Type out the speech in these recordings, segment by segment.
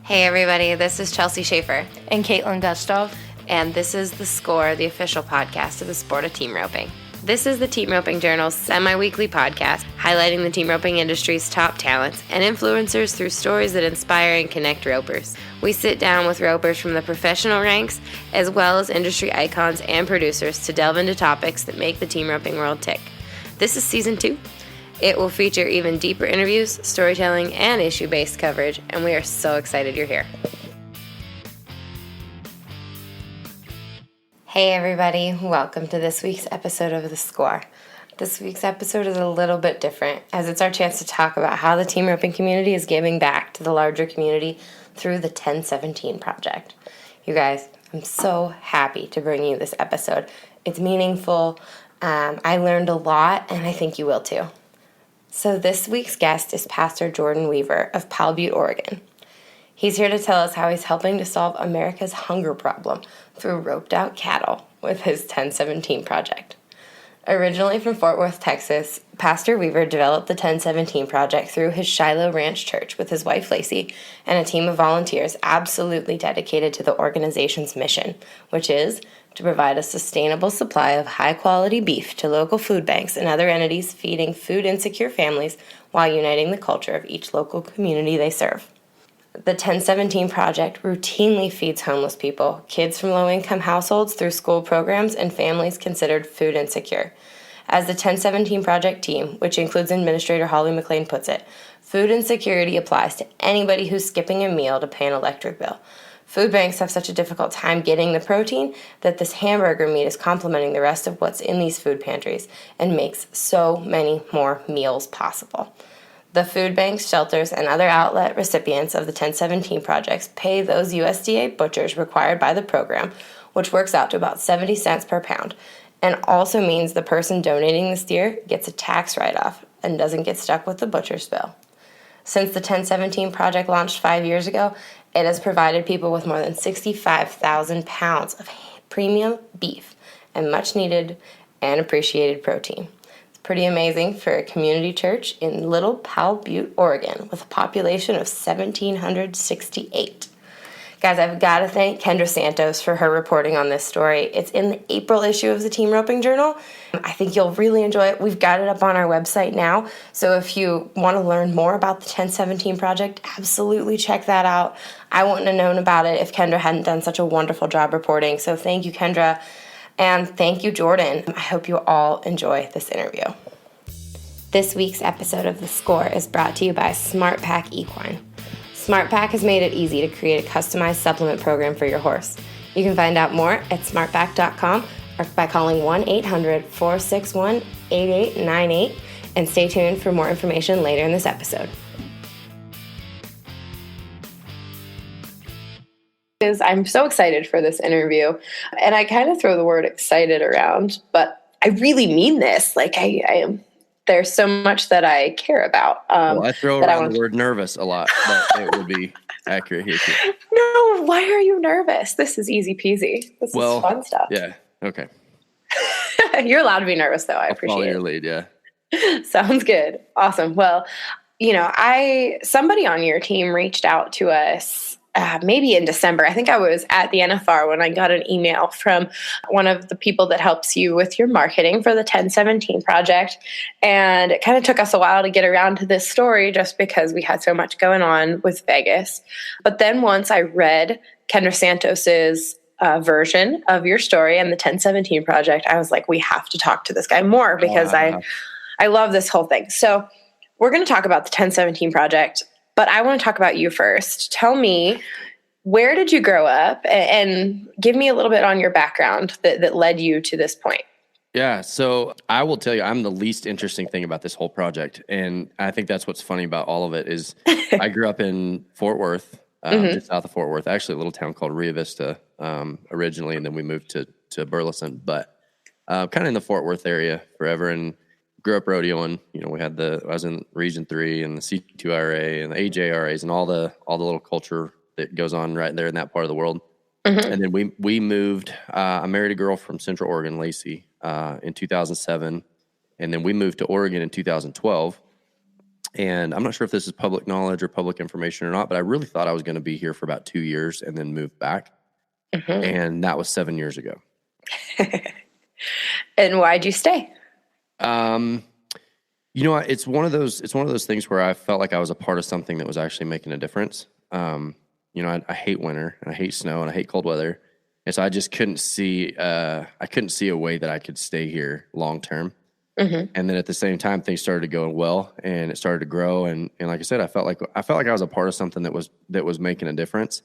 Hey everybody, this is Chelsea Shaffer. And Caitlin Gustov. And this is The Score, the official podcast of the sport of team roping. This is the Team Roping Journal's semi-weekly podcast highlighting the team roping industry's top talents and influencers through stories that inspire and connect ropers. We sit down with ropers from the professional ranks as well as industry icons and producers to delve into topics that make the team roping world tick. This is season 2. It will feature even deeper interviews, storytelling, and issue-based coverage, and we are so excited you're here. Hey everybody, welcome to this week's episode of The Score. This week's episode is a little bit different, as it's our chance to talk about how the team roping community is giving back to the larger community through the 1017 Project. You guys, I'm so happy to bring you this episode. It's meaningful, I learned a lot, and I think you will too. So this week's guest is Pastor Jordan Weaver of Powell Butte, Oregon. He's here to tell us how he's helping to solve America's hunger problem through roped out cattle with his 1017 Project. Originally from Fort Worth, Texas, Pastor Weaver developed the 1017 Project through his Shiloh Ranch Church with his wife Lacey and a team of volunteers absolutely dedicated to the organization's mission, which is to provide a sustainable supply of high-quality beef to local food banks and other entities feeding food-insecure families while uniting the culture of each local community they serve. The 1017 Project routinely feeds homeless people, kids from low-income households through school programs, and families considered food insecure. As the 1017 Project team, which includes Administrator Holly McLean, puts it, food insecurity applies to anybody who's skipping a meal to pay an electric bill. Food banks have such a difficult time getting the protein that this hamburger meat is complementing the rest of what's in these food pantries and makes so many more meals possible. The food banks, shelters, and other outlet recipients of the 1017 Projects pay those USDA butchers required by the program, which works out to about 70 cents per pound, and also means the person donating the steer gets a tax write-off and doesn't get stuck with the butcher's bill. Since the 1017 Project launched 5 years ago, it has provided people with more than 65,000 pounds of premium beef and much-needed and appreciated protein. Pretty amazing for a community church in Little Powell Butte, Oregon, with a population of 1,768. Guys, I've got to thank Kendra Santos for her reporting on this story. It's in the April issue of the Team Roping Journal. I think you'll really enjoy it. We've got it up on our website now, so if you want to learn more about the 1017 Project, absolutely check that out. I wouldn't have known about it if Kendra hadn't done such a wonderful job reporting, so thank you, Kendra. And thank you, Jordan. I hope you all enjoy this interview. This week's episode of The Score is brought to you by SmartPak Equine. SmartPak has made it easy to create a customized supplement program for your horse. You can find out more at smartpak.com or by calling 1-800-461-8898, and stay tuned for more information later in this episode. I'm so excited for this interview, and I kind of throw the word excited around, but I really mean this. Like I am, there's so much that I care about. Well, I throw around the word nervous a lot, but it would be accurate here too. No, why are you nervous? This is easy peasy. This is fun stuff. Yeah. Okay. You're allowed to be nervous though. I appreciate follow it. Your lead. Yeah. Sounds good. Awesome. Well, somebody on your team reached out to us maybe in December. I think I was at the NFR when I got an email from one of the people that helps you with your marketing for the 1017 Project. And it kind of took us a while to get around to this story just because we had so much going on with Vegas. But then once I read Kendra Santos's version of your story and the 1017 Project, I was like, we have to talk to this guy more because I love this whole thing. So we're going to talk about the 1017 Project. But I want to talk about you first. Tell me, where did you grow up? And give me a little bit on your background that led you to this point. Yeah, so I will tell you, I'm the least interesting thing about this whole project. And I think that's what's funny about all of it is I grew up in Fort Worth, just south of Fort Worth, actually a little town called Rio Vista originally, and then we moved to Burleson. But kind of in the Fort Worth area forever, and grew up rodeoing. We had I was in Region 3 and the C2RA and the AJRAs and all the little culture that goes on right there in that part of the world. Mm-hmm. And then we moved. I married a girl from Central Oregon, Lacey, in 2007, and then we moved to Oregon in 2012. And I'm not sure if this is public knowledge or public information or not, but I really thought I was going to be here for about 2 years and then move back. And that was 7 years ago. And why'd you stay? It's one of those things where I felt like I was a part of something that was actually making a difference. I hate winter and I hate snow and I hate cold weather. And so I just couldn't see a way that I could stay here long term. And then at the same time, things started going well and it started to grow. And like I said, I felt like I was a part of something that was making a difference.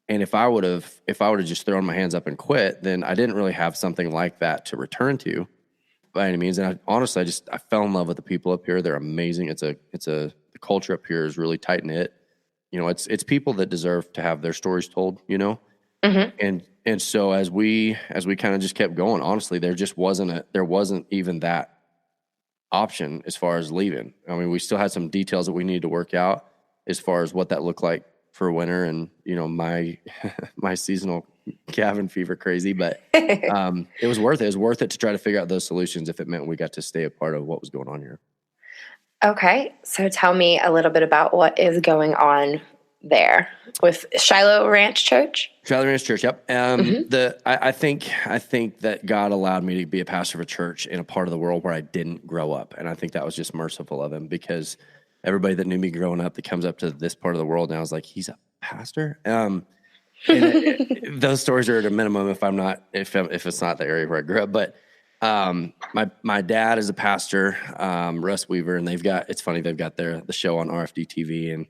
And if I would have just thrown my hands up and quit, then I didn't really have something like that to return to by any means. And honestly, I fell in love with the people up here. They're amazing. The culture up here is really tight knit. It's people that deserve to have their stories told, and so as we kind of just kept going, honestly, there wasn't even that option as far as leaving. I mean, we still had some details that we needed to work out as far as what that looked like for winter and, my seasonal cabin fever crazy, but it was worth it. It was worth it to try to figure out those solutions if it meant we got to stay a part of what was going on here. Okay, so tell me a little bit about what is going on there with Shiloh Ranch Church. Shiloh Ranch Church, yep. I think that God allowed me to be a pastor of a church in a part of the world where I didn't grow up, and I think that was just merciful of Him, because everybody that knew me growing up that comes up to this part of the world now is like, he's a pastor. Those stories are at a minimum if it's not the area where I grew up, but. My dad is a pastor, Russ Weaver, and it's funny, they've got the show on RFD TV, and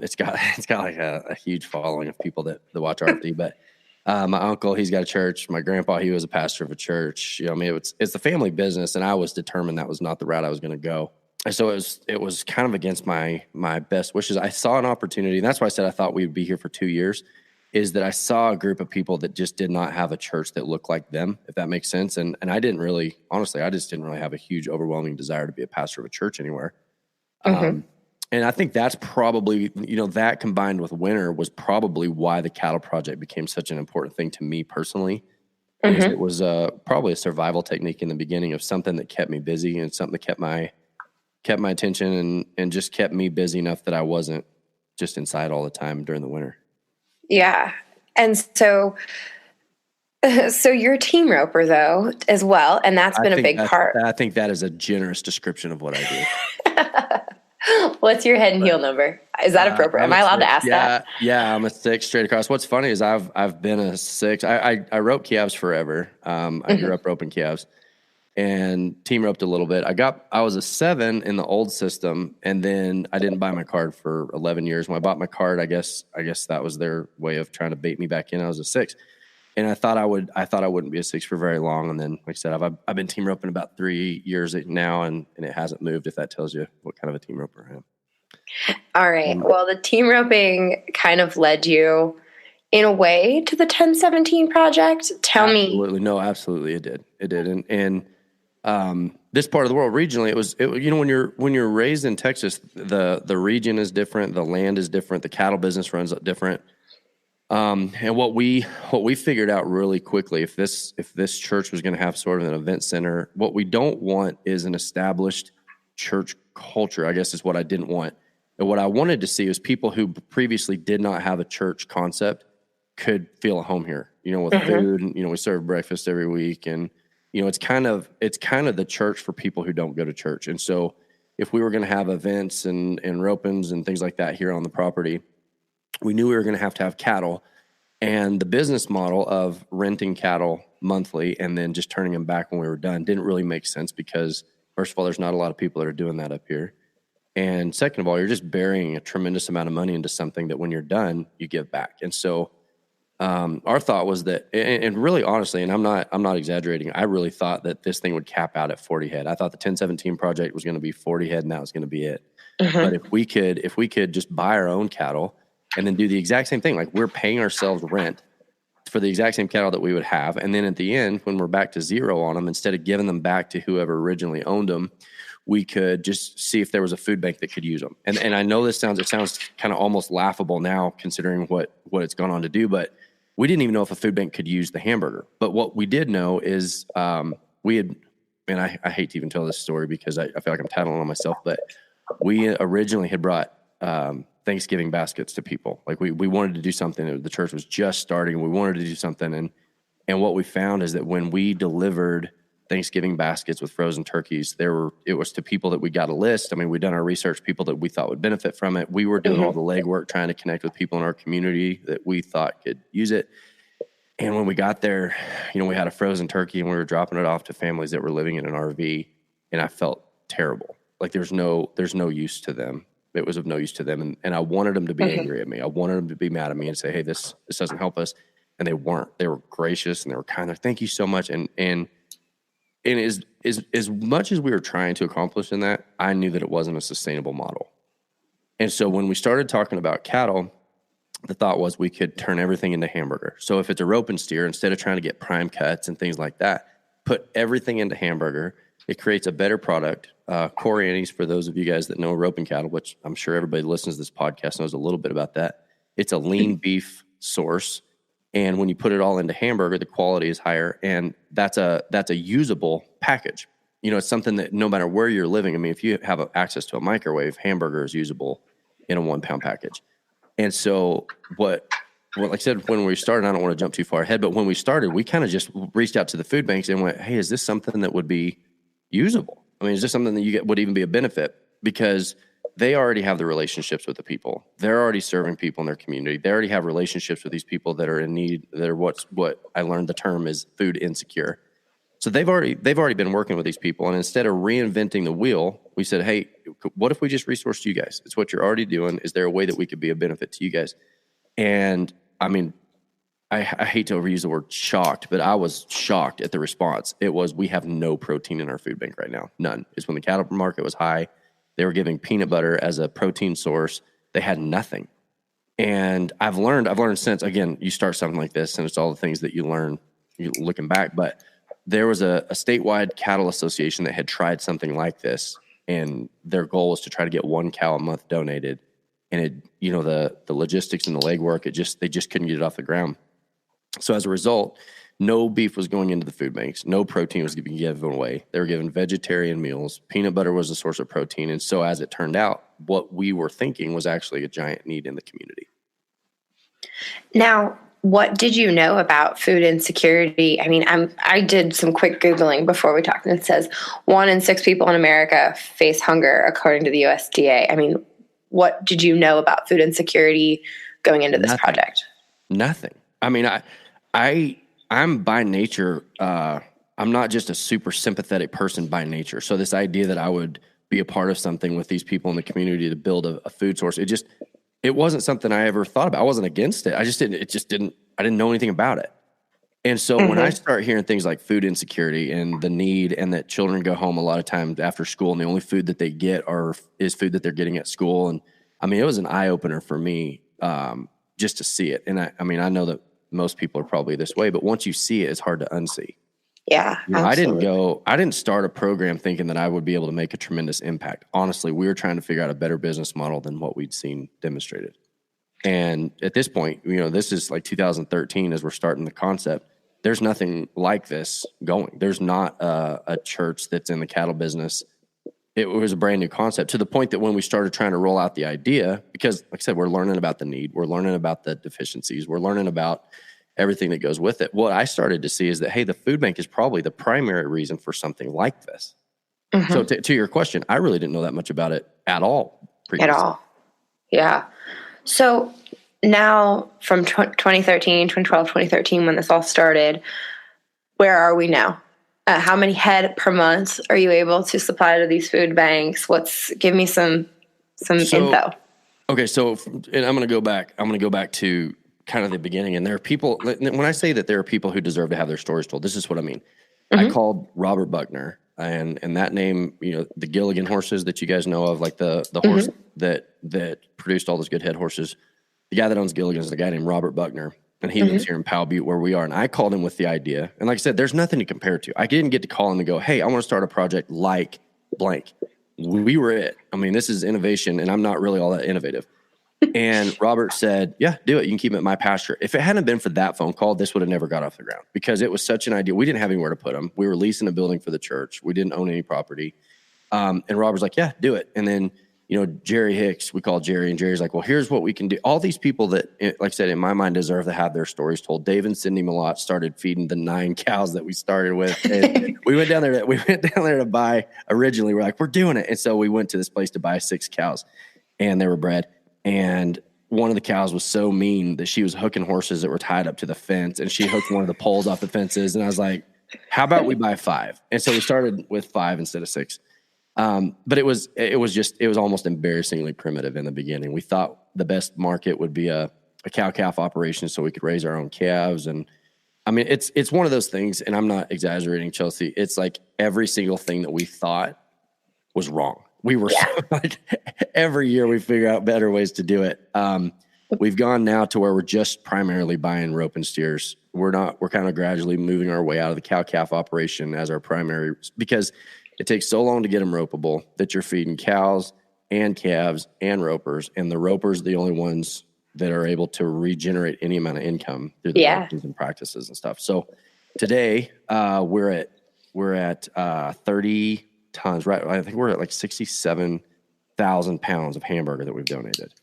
it's got like a huge following of people that watch RFD. But my uncle, he's got a church. My grandpa, he was a pastor of a church. It's the family business, and I was determined that was not the route I was going to go. And so it was kind of against my best wishes. I saw an opportunity, and that's why I said I thought we would be here for 2 years. Is that I saw a group of people that just did not have a church that looked like them, if that makes sense. And I didn't really, honestly, I just didn't really have a huge, overwhelming desire to be a pastor of a church anywhere. And I think that's probably, that combined with winter was probably why the cattle project became such an important thing to me personally. Because it was probably a survival technique in the beginning of something that kept me busy and something that kept my attention and just kept me busy enough that I wasn't just inside all the time during the winter. Yeah. And so you're a team roper though, as well. And that's been a big part. I think that is a generous description of what I do. What's your head and heel number? Is that appropriate? Am I allowed to ask that? Yeah, I'm a 6 straight across. What's funny is I've been a 6. I rope calves forever. I grew up roping calves and team roped a little bit. I was a 7 in the old system, and then I didn't buy my card for 11 years. When I bought my card, I guess that was their way of trying to bait me back in. I was a 6, and I thought I wouldn't be a 6 for very long. And then, like I said, I've been team roping about 3 years now, and it hasn't moved. If that tells you what kind of a team roper I am. All right. Well, the team roping kind of led you in a way to the 1017 project. Tell me. Absolutely. No, absolutely. It did. And this part of the world regionally, when you're raised in Texas, the region is different, the land is different, the cattle business runs different. And what we figured out really quickly, if this church was going to have sort of an event center, what we don't want is an established church culture, I guess is what I didn't want. And what I wanted to see was people who previously did not have a church concept could feel at home here, with food, and, we serve breakfast every week, and it's kind of the church for people who don't go to church. And so if we were going to have events and ropings and things like that here on the property, we knew we were going to have cattle. And the business model of renting cattle monthly and then just turning them back when we were done didn't really make sense, because first of all, there's not a lot of people that are doing that up here. And second of all, you're just burying a tremendous amount of money into something that when you're done, you give back. And so our thought was that, and really honestly, and I'm not exaggerating, I really thought that this thing would cap out at 40 head. I thought the 1017 project was going to be 40 head, and that was going to be it. But if we could just buy our own cattle and then do the exact same thing, like we're paying ourselves rent for the exact same cattle that we would have, and then at the end, when we're back to zero on them, instead of giving them back to whoever originally owned them, we could just see if there was a food bank that could use them. And I know it sounds kind of almost laughable now, considering what it's gone on to do, but we didn't even know if a food bank could use the hamburger. But what we did know is we had, and I hate to even tell this story because I feel like I'm tattling on myself, but we originally had brought Thanksgiving baskets to people. Like we wanted to do something. The church was just starting. We wanted to do something. And what we found is that when we delivered Thanksgiving baskets with frozen turkeys, it was to people that we got a list. I mean, we'd done our research, people that we thought would benefit from it. We were doing all the legwork, trying to connect with people in our community that we thought could use it. And when we got there, we had a frozen turkey and we were dropping it off to families that were living in an RV, and I felt terrible. Like there's no use to them. It was of no use to them. And I wanted them to be angry at me. I wanted them to be mad at me and say, hey, this doesn't help us. And they weren't. They were gracious and they were kind of, thank you so much. And as much as we were trying to accomplish in that, I knew that it wasn't a sustainable model. And so when we started talking about cattle, the thought was we could turn everything into hamburger. So if it's a rope and steer, instead of trying to get prime cuts and things like that, put everything into hamburger. It creates a better product. Core Annie's, for those of you guys that know roping cattle, which I'm sure everybody that listens to this podcast knows a little bit about that. It's a lean beef source. And when you put it all into hamburger, the quality is higher. And that's a usable package. It's something that no matter where you're living, I mean, if you have access to a microwave, hamburger is usable in a 1 pound package. And so like I said, when we started, I don't want to jump too far ahead, but when we started, we kind of just reached out to the food banks and went, hey, is this something that would be usable? I mean, is this something that would even be a benefit? Because they already have the relationships with the people. They're already serving people in their community. They already have relationships with these people that are in need. They're what I learned the term is food insecure. So they've already been working with these people. And instead of reinventing the wheel, we said, hey, what if we just resourced you guys? It's what you're already doing. Is there a way that we could be a benefit to you guys? And I mean, I hate to overuse the word shocked, but I was shocked at the response. It was, we have no protein in our food bank right now. None. It's when the cattle market was high. They were giving peanut butter as a protein source. They had nothing. And I've learned since, again, you start something like this and it's all the things that you learn looking back. But there was a statewide cattle association that had tried something like this. And their goal was to try to get 1 cow a month donated. And the logistics and the legwork, they just couldn't get it off the ground. So as a result, no beef was going into the food banks. No protein was being given away. They were given vegetarian meals. Peanut butter was a source of protein. And so as it turned out, what we were thinking was actually a giant need in the community. Now, what did you know about food insecurity? I mean, I did some quick Googling before we talked, and it says 1 in 6 people in America face hunger, according to the USDA. I mean, what did you know about food insecurity going into this project? Nothing. I mean, I'm by nature, I'm not just a super sympathetic person by nature. So this idea that I would be a part of something with these people in the community to build a food source, it wasn't something I ever thought about. I wasn't against it. I didn't know anything about it. And so when I start hearing things like food insecurity and the need, and that children go home a lot of times after school and the only food that they get is food that they're getting at school. And I mean, it was an eye opener for me, just to see it. And I know that most people are probably this way, but once you see it, it's hard to unsee. Yeah. I didn't start a program thinking that I would be able to make a tremendous impact. Honestly, we were trying to figure out a better business model than what we'd seen demonstrated. And at this point, this is like 2013 as we're starting the concept. There's nothing like this going. There's not a church that's in the cattle business. It was a brand new concept, to the point that when we started trying to roll out the idea, because like I said, we're learning about the need, we're learning about the deficiencies, we're learning about everything that goes with it. What I started to see is that, hey, the food bank is probably the primary reason for something like this. So to your question, I really didn't know that much about it at all previously. At all. Yeah. So now from 2013, 2012, 2013, when this all started, where are we now? How many head per month are you able to supply to these food banks? Give me some info. Okay. So, and I'm going to go back to kind of the beginning. And there are people, when I say that there are people who deserve to have their stories told, this is what I mean. I called Robert Buckner, and that name, the Gilligan horses that you guys know of, like the horse that produced all those good head horses. The guy that owns Gilligan is a guy named Robert Buckner, and he lives here in Powell Butte where we are. And I called him with the idea. And like I said, there's nothing to compare to. I didn't get to call him and go, hey, I want to start a project like blank. We were it. I mean, this is innovation, and I'm not really all that innovative. And Robert said, yeah, do it. You can keep it at my pasture. If it hadn't been for that phone call, this would have never got off the ground, because it was such an idea. We didn't have anywhere to put them. We were leasing a building for the church. We didn't own any property. And Robert's like, yeah, do it. And then Jerry Hicks, we call Jerry, and Jerry's like, well, here's what we can do. All these people that, like I said, in my mind, deserve to have their stories told. Dave and Cindy Malott started feeding the 9 cows that we started with. And we went down there to buy, originally, we're like, we're doing it. And so we went to this place to buy 6 cows, and they were bred. And one of the cows was so mean that she was hooking horses that were tied up to the fence, and she hooked one of the poles off the fences. And I was like, how about we buy 5? And so we started with 5 instead of 6. But it was almost embarrassingly primitive in the beginning. We thought the best market would be a cow-calf operation so we could raise our own calves. And I mean, it's one of those things, and I'm not exaggerating, Chelsea. It's like every single thing that we thought was wrong. We were like, every year we figure out better ways to do it. We've gone now to where we're just primarily buying rope and steers. We're kind of gradually moving our way out of the cow-calf operation as our primary, because it takes so long to get them ropeable that you're feeding cows and calves and ropers, and the ropers are the only ones that are able to regenerate any amount of income through the lessons and practices and stuff. So today we're at 30 tons, right? I think we're at like 67,000 pounds of hamburger that we've donated.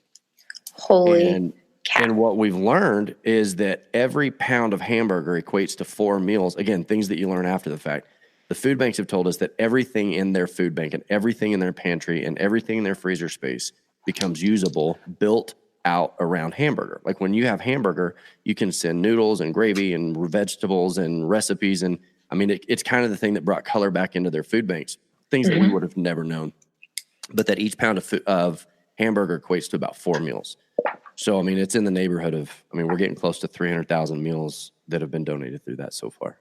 Holy cow. And what we've learned is that every pound of hamburger equates to 4 meals. Again, things that you learn after the fact. The food banks have told us that everything in their food bank and everything in their pantry and everything in their freezer space becomes usable, built out around hamburger. Like when you have hamburger, you can send noodles and gravy and vegetables and recipes. And I mean, it's kind of the thing that brought color back into their food banks, things that we would have never known. But that each pound of hamburger equates to about 4 meals. So, I mean, it's in the neighborhood of, we're getting close to 300,000 meals that have been donated through that so far.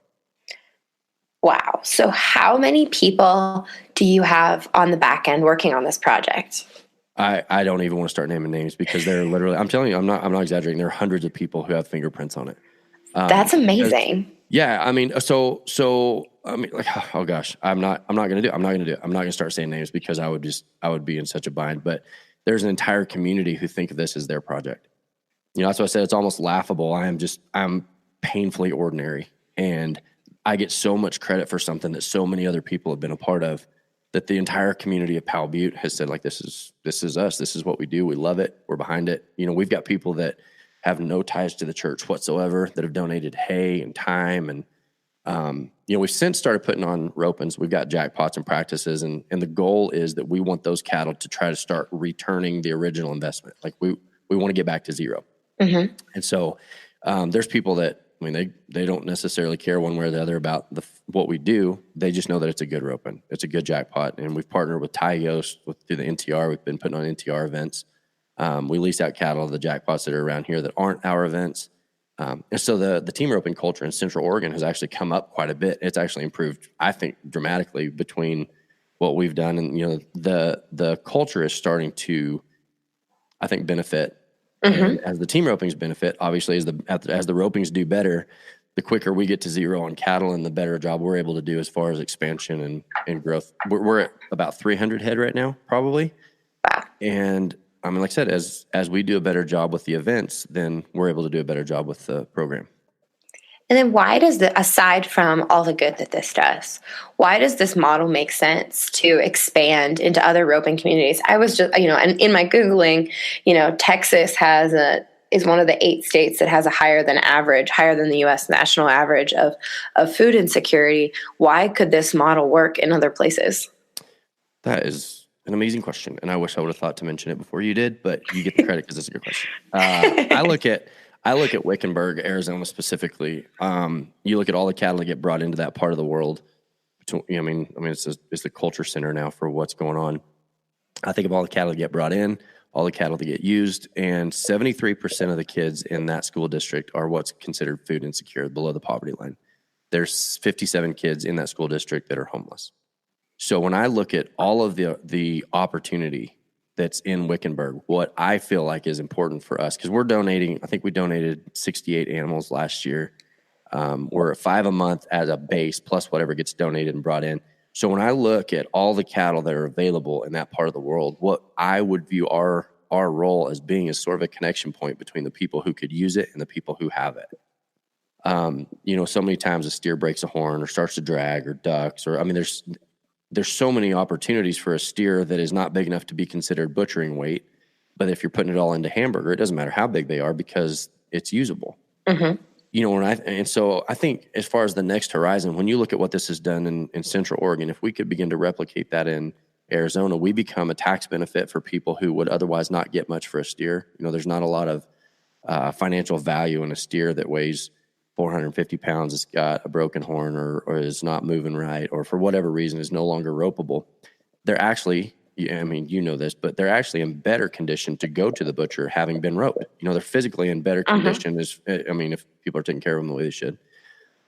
Wow. So how many people do you have on the back end working on this project? I don't even want to start naming names because they're literally, I'm telling you, I'm not exaggerating. There are hundreds of people who have fingerprints on it. That's amazing. Yeah. I mean, like, oh gosh, I'm not going to do it. I'm not going to start saying names because I would be in such a bind, but there's an entire community who think of this as their project. That's why I said it's almost laughable. I'm painfully ordinary, and I get so much credit for something that so many other people have been a part of, that the entire community of Powell Butte has said, like, this is us. This is what we do. We love it. We're behind it. We've got people that have no ties to the church whatsoever that have donated hay and time. And, we've since started putting on ropings. We've got jackpots and practices. And the goal is that we want those cattle to try to start returning the original investment. Like we want to get back to zero. Mm-hmm. And so there's people that, they don't necessarily care one way or the other about what we do. They just know that it's a good roping. It's a good jackpot. And we've partnered with Ty Yost through the NTR. We've been putting on NTR events. We lease out cattle to the jackpots that are around here that aren't our events. And so the team roping culture in Central Oregon has actually come up quite a bit. It's actually improved, I think, dramatically between what we've done. And, the culture is starting to, I think, benefit. Mm-hmm. And as the team ropings benefit, obviously, as the ropings do better, the quicker we get to zero on cattle and the better job we're able to do as far as expansion and growth. We're at about 300 head right now, probably. Wow. And like I said, as we do a better job with the events, then we're able to do a better job with the program. And then why does aside from all the good that this does, why does this model make sense to expand into other roping communities? I was just, and in my Googling, Texas is one of the 8 states that has higher than the U.S. national average of food insecurity. Why could this model work in other places? That is an amazing question. And I wish I would have thought to mention it before you did, but you get the credit because it's a good question. I look at Wickenburg, Arizona specifically. You look at all the cattle that get brought into that part of the world. It's the culture center now for what's going on. I think of all the cattle that get brought in, all the cattle that get used, and 73% of the kids in that school district are what's considered food insecure, below the poverty line. There's 57 kids in that school district that are homeless. So when I look at all of the opportunity that's in Wickenburg, what I feel like is important for us, because we're donating, I think we donated 68 animals last year. We're at 5 a month as a base, plus whatever gets donated and brought in. So when I look at all the cattle that are available in that part of the world, what I would view our role as being is sort of a connection point between the people who could use it and the people who have it. So many times a steer breaks a horn or starts to drag or ducks, or there's there's so many opportunities for a steer that is not big enough to be considered butchering weight. But if you're putting it all into hamburger, it doesn't matter how big they are because it's usable. You know, and so I think as far as the next horizon, when you look at what this has done in Central Oregon, if we could begin to replicate that in Arizona, we become a tax benefit for people who would otherwise not get much for a steer. You know, there's not a lot of financial value in a steer that weighs 450 pounds, has got a broken horn or is not moving right, or for whatever reason is no longer ropeable. They're actually, I mean, you know this, but they're actually in better condition to go to the butcher having been roped. You know, they're physically in better condition. I mean, if people are taking care of them the way they should.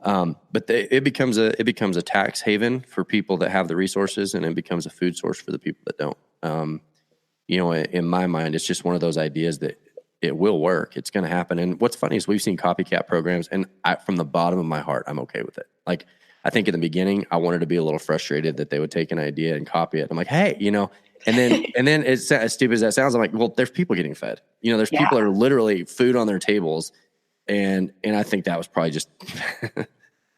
But it becomes a tax haven for people that have the resources, and it becomes a food source for the people that don't. You know, in my mind, it's just one of those ideas that it will work. It's going to happen. And what's funny is we've seen copycat programs, and from the bottom of my heart, I'm okay with it. Like, I think in the beginning, I wanted to be a little frustrated that they would take an idea and copy it. I'm like, hey, you know, and then it's as stupid as that sounds. I'm like, well, there's people getting fed. You know, there's people that are literally food on their tables, and I think that was probably just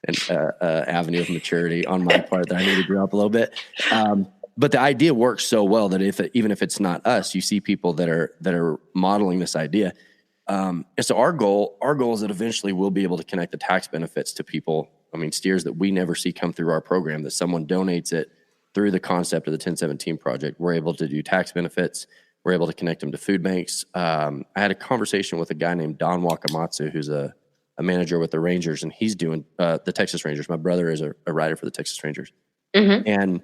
an avenue of maturity on my part that I need to grow up a little bit. But the idea works so well that even if it's not us, you see people that are modeling this idea. And so our goal is that eventually we'll be able to connect the tax benefits to people. I mean, steers that we never see come through our program, that someone donates it through the concept of the 1017 project. We're able to do tax benefits. We're able to connect them to food banks. I had a conversation with a guy named Don Wakamatsu, who's a manager with the Rangers, and he's doing the Texas Rangers. My brother is a rider for the Texas Rangers. And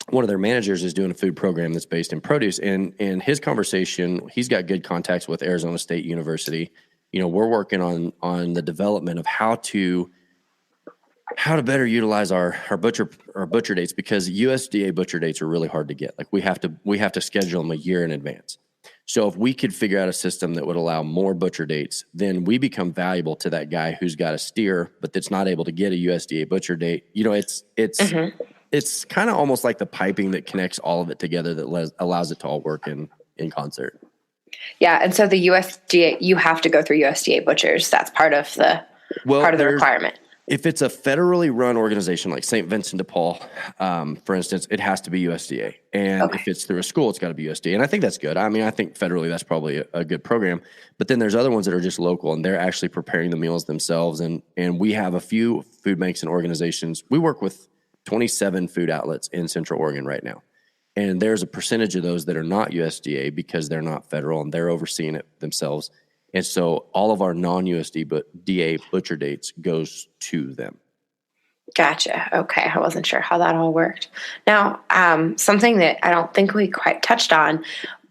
one of their managers is doing a food program that's based in produce. And in his conversation, he's got good contacts with Arizona State University. You know, we're working on the development of how to better utilize our butcher dates, because USDA butcher dates are really hard to get. Like we have to schedule them a year in advance. So if we could figure out a system that would allow more butcher dates, then we become valuable to that guy who's got a steer, but that's not able to get a USDA butcher date. You know, it's kind of almost like the piping that connects all of it together that allows it to all work in concert. Yeah, and so the USDA, you have to go through USDA butchers. That's part of the requirement. If it's a federally run organization like St. Vincent de Paul, for instance, it has to be USDA. And if it's through a school, it's got to be USDA. And I think that's good. I mean, I think federally that's probably a good program. But then there's other ones that are just local, and they're actually preparing the meals themselves. And we have a few food banks and organizations. We work with 27 food outlets in Central Oregon right now. And there's a percentage of those that are not USDA because they're not federal and they're overseeing it themselves. And so all of our non-USDA butcher dates goes to them. Gotcha. Okay. I wasn't sure how that all worked. Now, something that I don't think we quite touched on,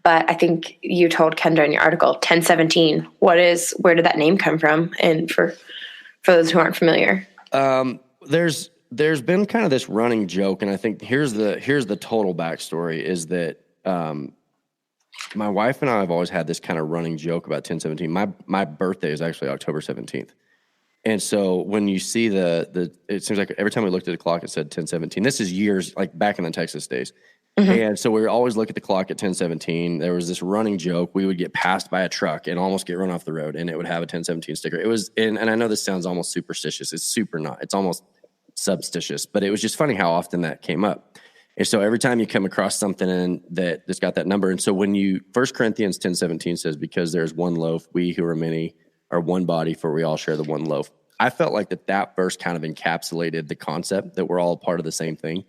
but I think you told Kendra in your article, 1017. Where did that name come from? And for those who aren't familiar. There's been kind of this running joke, and I think here's the total backstory is that my wife and I have always had this kind of running joke about 1017. My birthday is actually October 17th. And so when you see it seems like every time we looked at the clock, it said 1017. This is years, like back in the Texas days. And so we would always look at the clock at 1017. There was this running joke. We would get passed by a truck and almost get run off the road, and it would have a 1017 sticker. It was, and I know this sounds almost superstitious. It's super not. It's almost substitious, but it was just funny how often that came up. And so every time you come across something that's got that number, and so when 1 Corinthians 10:17 says, because there's one loaf, we who are many are one body, for we all share the one loaf. I felt like that verse kind of encapsulated the concept that we're all part of the same thing.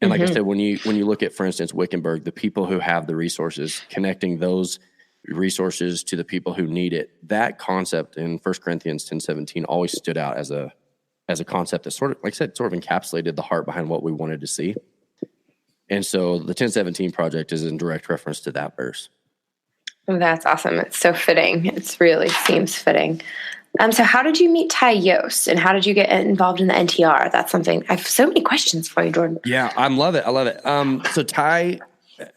And like I said, when you look at, for instance, Wickenburg, the people who have the resources, connecting those resources to the people who need it, that concept in 1 Corinthians 10:17 always stood out as a concept that sort of, like I said, sort of encapsulated the heart behind what we wanted to see. And so the 1017 project is in direct reference to that verse. Oh, that's awesome. It's so fitting. It really seems fitting. So how did you meet Ty Yost, and how did you get involved in the NTR? That's something, I have so many questions for you, Jordan. Yeah, I love it. So Ty,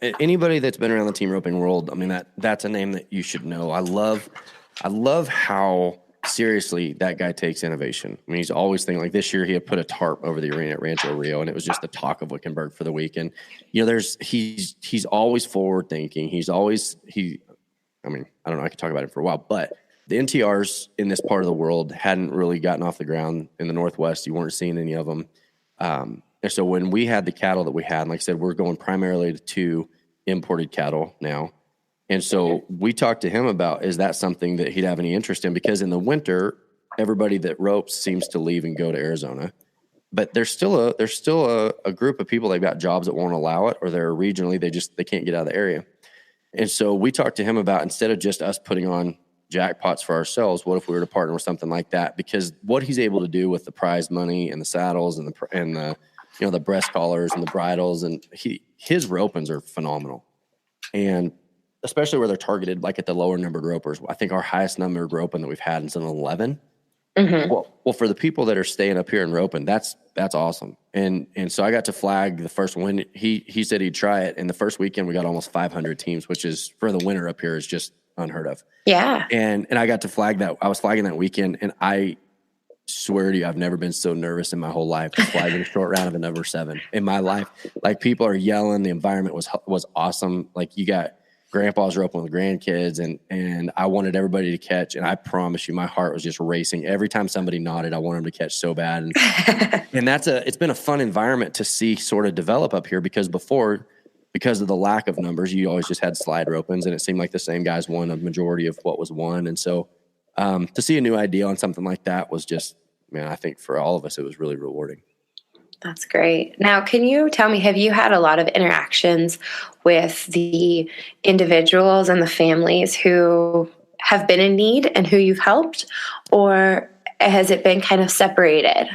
anybody that's been around the team roping world, I mean, that's a name that you should know. I love how seriously that guy takes innovation. I mean, he's always thinking, like this year he had put a tarp over the arena at Rancho Rio, and it was just the talk of Wickenburg for the week. And, you know, he's always forward thinking. I mean, I don't know, I could talk about it for a while, but the NTRs in this part of the world hadn't really gotten off the ground in the Northwest. You weren't seeing any of them. And so when we had the cattle that we had, and like I said, we're going primarily to imported cattle now. And so we talked to him about, is that something that he'd have any interest in? Because in the winter, everybody that ropes seems to leave and go to Arizona. But there's still a group of people, they've got jobs that won't allow it, or they're regionally, they can't get out of the area. And so we talked to him about, instead of just us putting on jackpots for ourselves, what if we were to partner with something like that? Because what he's able to do with the prize money and the saddles and the the breast collars and the bridles, and his ropings are phenomenal. And especially where they're targeted, like at the lower numbered ropers. I think our highest numbered roping that we've had is an 11. Mm-hmm. Well, for the people that are staying up here and roping, that's awesome. And so I got to flag the first one. He said he'd try it. And the first weekend we got almost 500 teams, which is, for the winter up here, is just unheard of. Yeah. And I got to flag that. I was flagging that weekend, and I swear to you, I've never been so nervous in my whole life flagging a short round of a number 7 in my life. Like, people are yelling. The environment was awesome. Like, you got grandpa's roping with grandkids, and I wanted everybody to catch. And I promise you, my heart was just racing. Every time somebody nodded, I wanted them to catch so bad. And, and it's been a fun environment to see sort of develop up here, because because of the lack of numbers, you always just had slide ropings, and it seemed like the same guys won a majority of what was won. And so to see a new idea on something like that was just, man, I think for all of us, it was really rewarding. That's great. Now, can you tell me, have you had a lot of interactions with the individuals and the families who have been in need and who you've helped, or has it been kind of separated?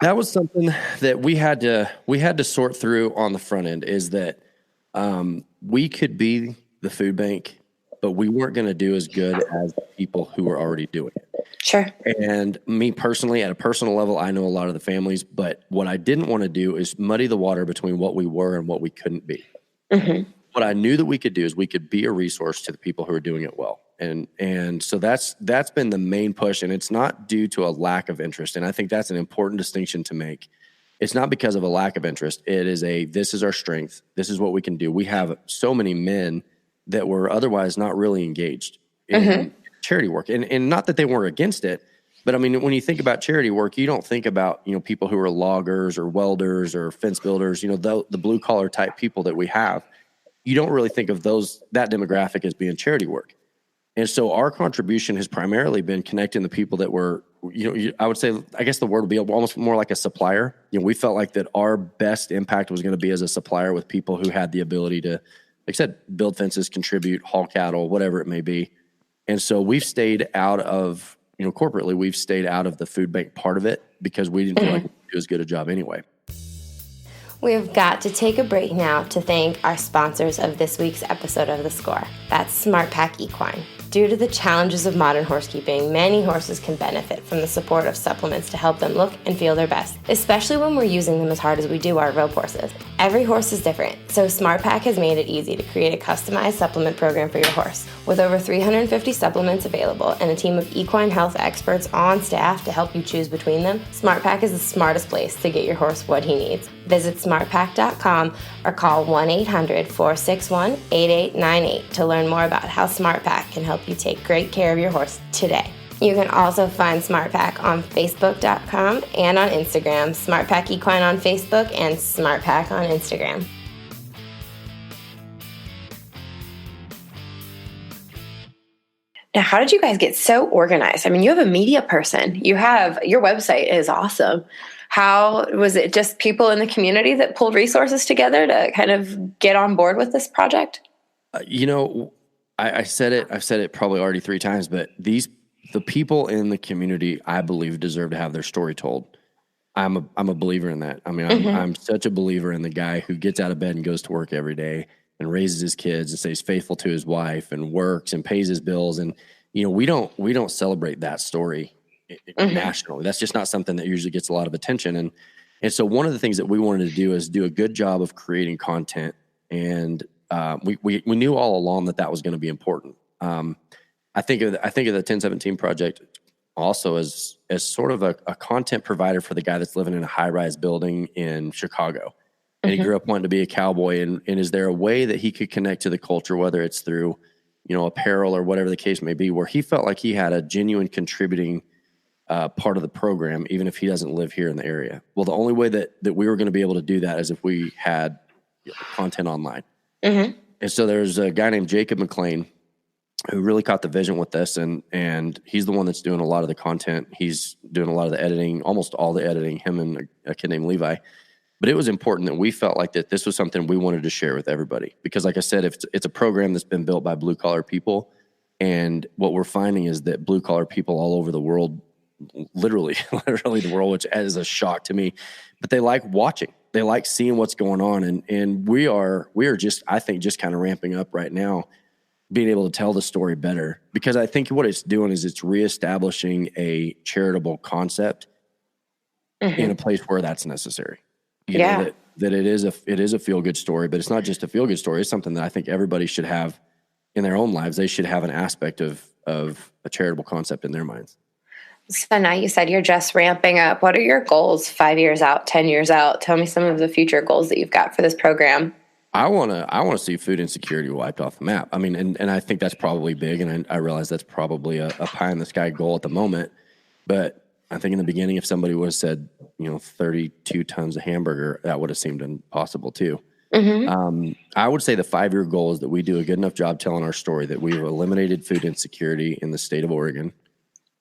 That was something that we had to sort through on the front end, is that we could be the food bank, but we weren't going to do as good as the people who were already doing it. Sure. And me personally, at a personal level, I know a lot of the families, but what I didn't want to do is muddy the water between what we were and what we couldn't be. Mm-hmm. What I knew that we could do is we could be a resource to the people who are doing it well. And so that's been the main push, and it's not due to a lack of interest. And I think that's an important distinction to make. It's not because of a lack of interest. It is this is our strength. This is what we can do. We have so many men that were otherwise not really engaged in charity work. And not that they weren't against it, but I mean, when you think about charity work, you don't think about, people who are loggers or welders or fence builders, the blue collar type people that we have. You don't really think of that demographic as being charity work. And so our contribution has primarily been connecting the people that were, I would say, I guess the word would be almost more like a supplier. We felt like that our best impact was going to be as a supplier with people who had the ability to, like I said, build fences, contribute, haul cattle, whatever it may be. And so we've stayed out of, corporately, we've stayed out of the food bank part of it, because we didn't feel like we could do as good a job anyway. We've got to take a break now to thank our sponsors of this week's episode of The Score. That's SmartPack Equine. Due to the challenges of modern horsekeeping, many horses can benefit from the support of supplements to help them look and feel their best, especially when we're using them as hard as we do our rope horses. Every horse is different, so SmartPack has made it easy to create a customized supplement program for your horse. With over 350 supplements available and a team of equine health experts on staff to help you choose between them, SmartPack is the smartest place to get your horse what he needs. Visit smartpack.com or call 1-800-461-8898 to learn more about how SmartPack can help you take great care of your horse today. You can also find SmartPack on Facebook.com and on Instagram, SmartPack Equine on Facebook and SmartPack on Instagram. Now, how did you guys get so organized? I mean, you have a media person. Your website is awesome. How was it? Just people in the community that pulled resources together to kind of get on board with this project? I've said it probably already 3 times, but the people in the community, I believe, deserve to have their story told. I'm a believer in that. I mean, I'm such a believer in the guy who gets out of bed and goes to work every day and raises his kids and stays faithful to his wife and works and pays his bills. And, we don't celebrate that story nationally. That's just not something that usually gets a lot of attention. And so one of the things that we wanted to do is do a good job of creating content. And we knew all along that was going to be important. I think of the 1017 project also as sort of a content provider for the guy that's living in a high-rise building in Chicago. And he grew up wanting to be a cowboy. And is there a way that he could connect to the culture, whether it's through, apparel or whatever the case may be, where he felt like he had a genuine contributing part of the program, even if he doesn't live here in the area. Well, the only way that we were going to be able to do that is if we had content online. And so there's a guy named Jacob McLean who really caught the vision with this, and he's the one that's doing a lot of the content. He's doing a lot of the editing, almost all the editing, him and a kid named Levi. But it was important that we felt like that this was something we wanted to share with everybody. Because like I said, if it's a program that's been built by blue-collar people, and what we're finding is that blue-collar people all over the world, literally the world, which is a shock to me, but they like watching. They like seeing what's going on. And we are just, I think, just kind of ramping up right now, being able to tell the story better, because I think what it's doing is it's reestablishing a charitable concept in a place where that's necessary. You know, that it is a feel good story, but it's not just a feel good story. It's something that I think everybody should have in their own lives. They should have an aspect of a charitable concept in their minds. So now you said you're just ramping up. What are your goals 5 years out, 10 years out? Tell me some of the future goals that you've got for this program. I want to see food insecurity wiped off the map. I mean, and I think that's probably big, and I realize that's probably a pie in the sky goal at the moment. But I think in the beginning, if somebody would have said, 32 tons of hamburger, that would have seemed impossible too. I would say the 5-year goal is that we do a good enough job telling our story that we've eliminated food insecurity in the state of Oregon,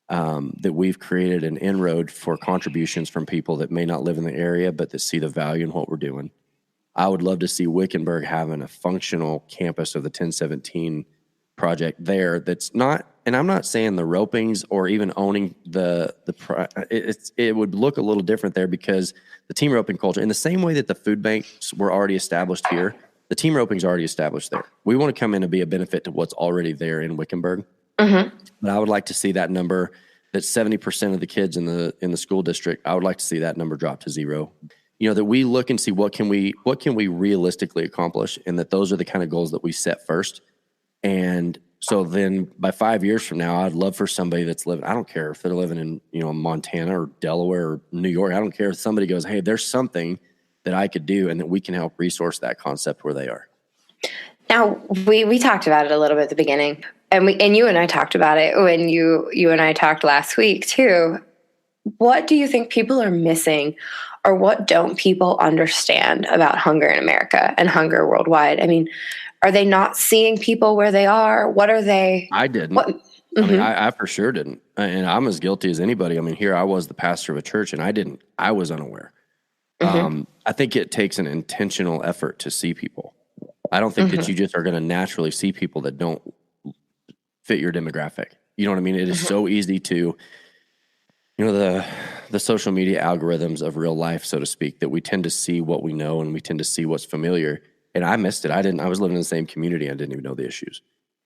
that we've created an inroad for contributions from people that may not live in the area, but that see the value in what we're doing. I would love to see Wickenburg having a functional campus of the 1017 project there. That's not, and I'm not saying the ropings or even owning it would look a little different there, because the team roping culture, in the same way that the food banks were already established here, the team roping is already established there. We want to come in and be a benefit to what's already there in Wickenburg. But I would like to see that number, that 70% of the kids in the school district, I would like to see that number drop to 0. That we look and see what can we realistically accomplish, and that those are the kind of goals that we set first. And so then by 5 years from now, I'd love for somebody that's living, I don't care if they're living in, Montana or Delaware or New York. I don't care if somebody goes, hey, there's something that I could do, and that we can help resource that concept where they are. Now, we talked about it a little bit at the beginning, and you and I talked about it when you and I talked last week too. What do you think people are missing, or what don't people understand about hunger in America and hunger worldwide? I mean, are they not seeing people where they are? What are they? I didn't. I mean, I for sure didn't. And I'm as guilty as anybody. I mean, here I was the pastor of a church, and I was unaware. I think it takes an intentional effort to see people. I don't think that you just are going to naturally see people that don't fit your demographic. You know what I mean? It is so easy to, the social media algorithms of real life, so to speak, that we tend to see what we know, and we tend to see what's familiar. And I missed it. I was living in the same community. I didn't even know the issues.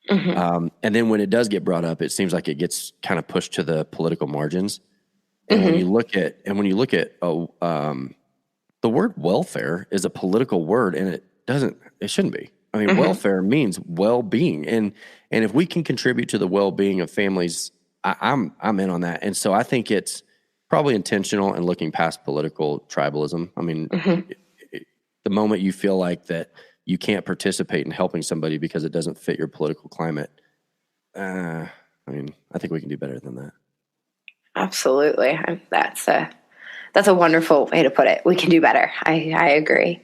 And then when it does get brought up, it seems like it gets kind of pushed to the political margins. And when you look at, the word welfare is a political word, and it shouldn't be. I mean, welfare means well-being. And if we can contribute to the well-being of families, I'm in on that. And so I think it's probably intentional and looking past political tribalism. I mean, the moment you feel like that you can't participate in helping somebody because it doesn't fit your political climate, I think we can do better than that. Absolutely. That's a wonderful way to put it. We can do better. I agree.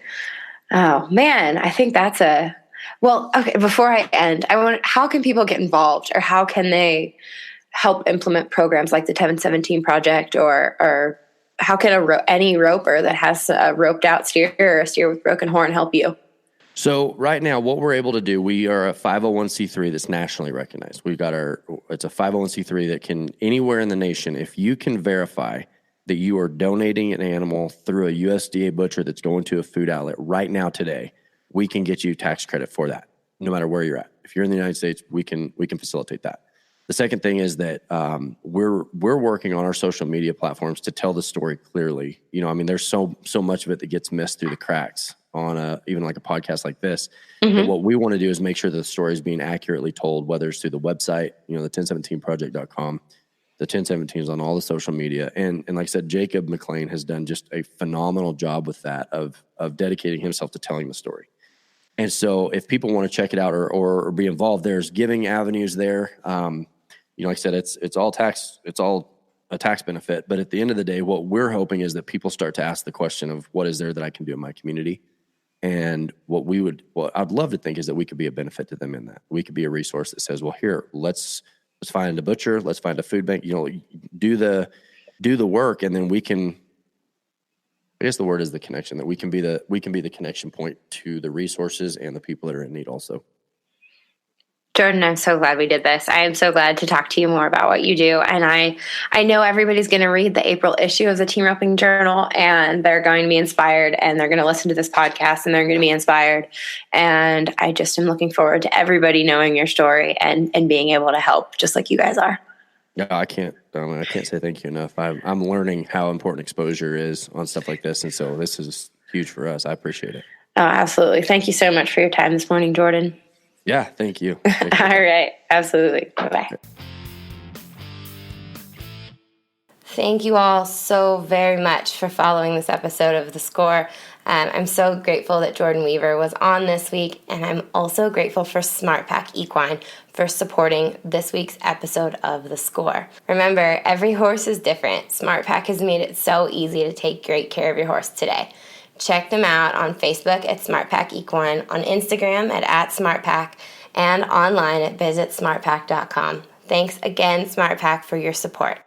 Oh man, I think that's okay. Before I end, how can people get involved, or how can they help implement programs like the 1017 project, or how can any roper that has a roped out steer or a steer with broken horn help you? So right now, what we're able to do, we are a 501c3 that's nationally recognized. It's a 501c3 that can, anywhere in the nation, if you can verify that you are donating an animal through a USDA butcher that's going to a food outlet right now today, we can get you tax credit for that, no matter where you're at. If you're in the United States, we can facilitate that. The second thing is that we're working on our social media platforms to tell the story clearly. There's so much of it that gets missed through the cracks on even like a podcast like this. But what we want to do is make sure that the story is being accurately told, whether it's through the website, the 1017project.com. The 1017 is on all the social media. And like I said, Jacob McLean has done just a phenomenal job with that, of dedicating himself to telling the story. And so if people want to check it out or be involved, there's giving avenues there. Like I said, it's all tax, it's all a tax benefit. But at the end of the day, what we're hoping is that people start to ask the question of what is there that I can do in my community? And what I'd love to think is that we could be a benefit to them in that. We could be a resource that says, well, here, let's find a butcher, let's find a food bank, do the work, and then we can, I guess the word is the connection, that we can be the connection point to the resources and the people that are in need also. Jordan, I'm so glad we did this. I am so glad to talk to you more about what you do. And I know everybody's going to read the April issue of the Team Roping Journal, and they're going to be inspired, and they're going to listen to this podcast, and they're going to be inspired. And I just am looking forward to everybody knowing your story and being able to help just like you guys are. Yeah, I can't say thank you enough. I'm learning how important exposure is on stuff like this. And so this is huge for us. I appreciate it. Oh, absolutely. Thank you so much for your time this morning, Jordan. Yeah, thank you. All right. Absolutely. Bye-bye. Thank you all so very much for following this episode of The Score. I'm so grateful that Jordan Weaver was on this week, and I'm also grateful for SmartPack Equine for supporting this week's episode of The Score. Remember, every horse is different. SmartPack has made it so easy to take great care of your horse today. Check them out on Facebook at SmartPack Equine, on Instagram at SmartPack, and online at visitsmartpack.com. Thanks again, SmartPack, for your support.